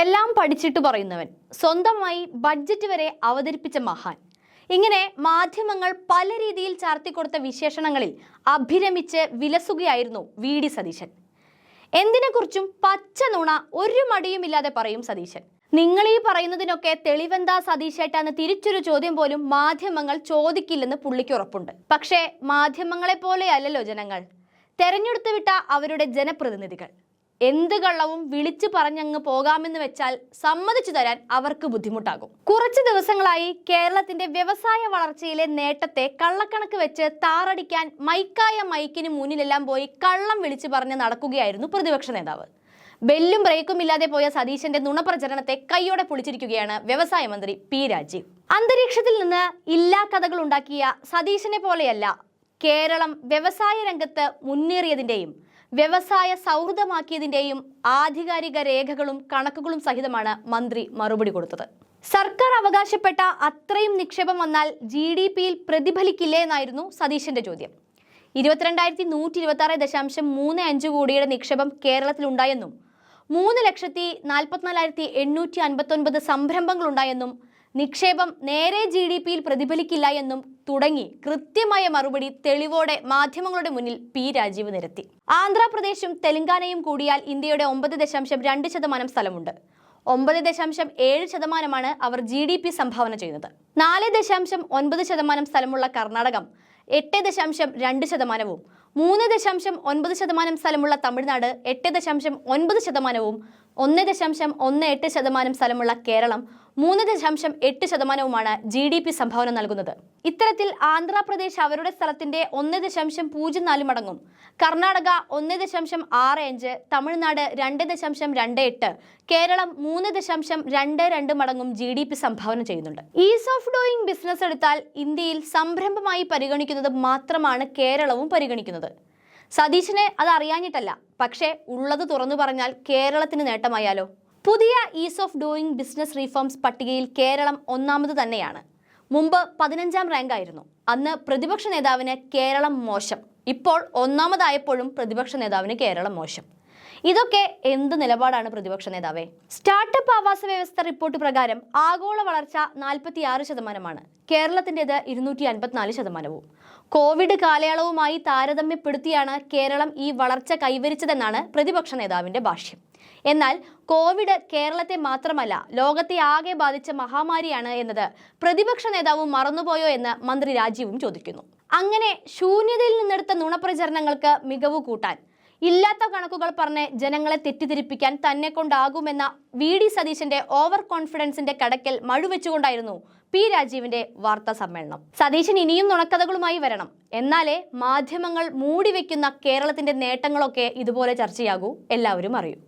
എല്ലാം പഠിച്ചിട്ട് പറയുന്നവൻ, സ്വന്തമായി ബഡ്ജറ്റ് വരെ അവതരിപ്പിച്ച മഹാൻ. ഇങ്ങനെ മാധ്യമങ്ങൾ പല രീതിയിൽ ചാർത്തിക്കൊടുത്ത വിശേഷണങ്ങളിൽ അഭിരമിച്ച് വിലസുകയായിരുന്നു വി.ഡി. സതീശൻ. എന്തിനെക്കുറിച്ചും പച്ച നുണ ഒരു മടിയുമില്ലാതെ പറയും സതീശൻ. നിങ്ങൾ ഈ പറയുന്നതിനൊക്കെ തെളിവെന്താ സതീശേട്ടാന്ന് തിരിച്ചൊരു ചോദ്യം പോലും മാധ്യമങ്ങൾ ചോദിക്കില്ലെന്ന് പുള്ളിക്ക് ഉറപ്പുണ്ട്. പക്ഷേ മാധ്യമങ്ങളെ പോലെയല്ലല്ലോ ജനങ്ങൾ, തെരഞ്ഞെടുത്തു വിട്ട അവരുടെ ജനപ്രതിനിധികൾ. എന്ത് കള്ളവും വിളിച്ചു പറഞ്ഞങ്ങ് പോകാമെന്ന് വെച്ചാൽ സമ്മതിച്ചു തരാൻ അവർക്ക് ബുദ്ധിമുട്ടാകും. കുറച്ച് ദിവസങ്ങളായി കേരളത്തിന്റെ വ്യവസായ വളർച്ചയിലെ നേട്ടത്തെ കള്ളക്കണക്ക് വെച്ച് താറടിക്കാൻ മൈക്കായ മൈക്കിന് മുന്നിലെല്ലാം പോയി കള്ളം വിളിച്ചു പറഞ്ഞ് നടക്കുകയായിരുന്നു പ്രതിപക്ഷ നേതാവ്. ബെല്ലും ബ്രേക്കും ഇല്ലാതെ പോയ സതീശന്റെ നുണപ്രചരണത്തെ കൈയോടെ പൊളിച്ചിരിക്കുകയാണ് വ്യവസായ മന്ത്രി പി രാജീവ്. അന്തരീക്ഷത്തിൽ നിന്ന് ഇല്ലാ കഥകൾ ഉണ്ടാക്കിയ സതീശനെ പോലെയല്ല കേരളം വ്യവസായ രംഗത്ത് മുന്നേറിയതിന്റെയും വ്യവസായ സൗഹൃദമാക്കിയതിന്റെയും ആധികാരിക രേഖകളും കണക്കുകളും സഹിതമാണ് മന്ത്രി മറുപടി കൊടുത്തത്. സർക്കാർ അവകാശപ്പെട്ട അത്രയും നിക്ഷേപം വന്നാൽ GDP-യിൽ പ്രതിഫലിക്കില്ലേ എന്നായിരുന്നു സതീശന്റെ ചോദ്യം. 22,126.35 കോടിയുടെ നിക്ഷേപം കേരളത്തിലുണ്ടായെന്നും 3,44,859 സംരംഭങ്ങളുണ്ടായെന്നും നിക്ഷേപം നേരെ GDP-യിൽ പ്രതിഫലിക്കില്ല എന്നും തുടങ്ങി കൃത്യമായ മറുപടി തെളിവോടെ മാധ്യമങ്ങളുടെ മുന്നിൽ പി രാജീവ് നിരത്തി. ആന്ധ്രാപ്രദേശും തെലങ്കാനയും കൂടിയാൽ ഇന്ത്യയുടെ 9.2% സ്ഥലമുണ്ട്. 9.7% അവർ GDP സംഭാവന ചെയ്യുന്നത്. 4.9% സ്ഥലമുള്ള കർണാടകം 8.2%, 3.9% സ്ഥലമുള്ള തമിഴ്നാട് 8.9%, 1.18% സ്ഥലമുള്ള കേരളം 3.8%മാണ് GDP സംഭാവന നൽകുന്നത്. ഇത്തരത്തിൽ ആന്ധ്രാപ്രദേശ് അവരുടെ സ്ഥലത്തിന്റെ 1.04 മടങ്ങും, കർണാടക 1.65, തമിഴ്നാട് 2.28, കേരളം 3.22 മടങ്ങും GDP സംഭാവന ചെയ്യുന്നുണ്ട്. ഈസ് ഓഫ് ഡൂയിങ് ബിസിനസ് എടുത്താൽ ഇന്ത്യയിൽ സംരംഭമായി പരിഗണിക്കുന്നത് മാത്രമാണ് കേരളവും പരിഗണിക്കുന്നത്. സതീശന് അത് അറിയാഞ്ഞിട്ടല്ല, പക്ഷേ ഉള്ളത് തുറന്നു പറഞ്ഞാൽ കേരളത്തിന് നേട്ടമായാലോ. പുതിയ is of doing business reforms പട്ടികയിൽ കേരളം ഒന്നാമത് തന്നെയാണ്. മുമ്പ് 15ാം റാങ്ക് ആയിരുന്നു. അന്ന് പ്രതിപക്ഷ നേതാവിന് കേരളം മോശം. ഇപ്പോൾ ഒന്നാമതായപ്പോഴും പ്രതിപക്ഷ നേതാവിന് കേരളം മോശം. ഇതൊക്കെ എന്ത് നിലപാടാണ് പ്രതിപക്ഷ നേതാവേ? സ്റ്റാർട്ടപ്പ് ആവാസ വ്യവസ്ഥ റിപ്പോർട്ട് പ്രകാരം ആഗോള വളർച്ച 46%, കേരളത്തിൻ്റെത് 254%. കോവിഡ് കാലയളവുമായി താരതമ്യപ്പെടുത്തിയാണ് കേരളം ഈ വളർച്ച കൈവരിച്ചതെന്നാണ് പ്രതിപക്ഷ നേതാവിന്റെ ഭാഷ്യം. എന്നാൽ കോവിഡ് കേരളത്തെ മാത്രമല്ല ലോകത്തെ ആകെ ബാധിച്ച മഹാമാരിയാണ് എന്നത് പ്രതിപക്ഷ നേതാവ് മറന്നുപോയോ എന്ന് മന്ത്രി രാജീവും ചോദിക്കുന്നു. അങ്ങനെ ശൂന്യതയിൽ നിന്നെടുത്ത നുണപ്രചരണങ്ങൾക്ക് മികവ് കൂട്ടാൻ, ഇല്ലാത്ത കണക്കുകൾ പറഞ്ഞ് ജനങ്ങളെ തെറ്റിദ്ധരിപ്പിക്കാൻ തന്നെ കൊണ്ടാകുമെന്ന വി.ഡി. സതീശന്റെ ഓവർ കോൺഫിഡൻസിന്റെ കടക്കൽ മഴുവെച്ചുകൊണ്ടായിരുന്നു പി രാജീവിന്റെ വാർത്താ സമ്മേളനം. സതീശൻ ഇനിയും നുണക്കഥകളുമായി വരണം, എന്നാലേ മാധ്യമങ്ങൾ മൂടിവെക്കുന്ന കേരളത്തിന്റെ നേട്ടങ്ങളൊക്കെ ഇതുപോലെ ചർച്ചയാകൂ, എല്ലാവരും അറിയൂ.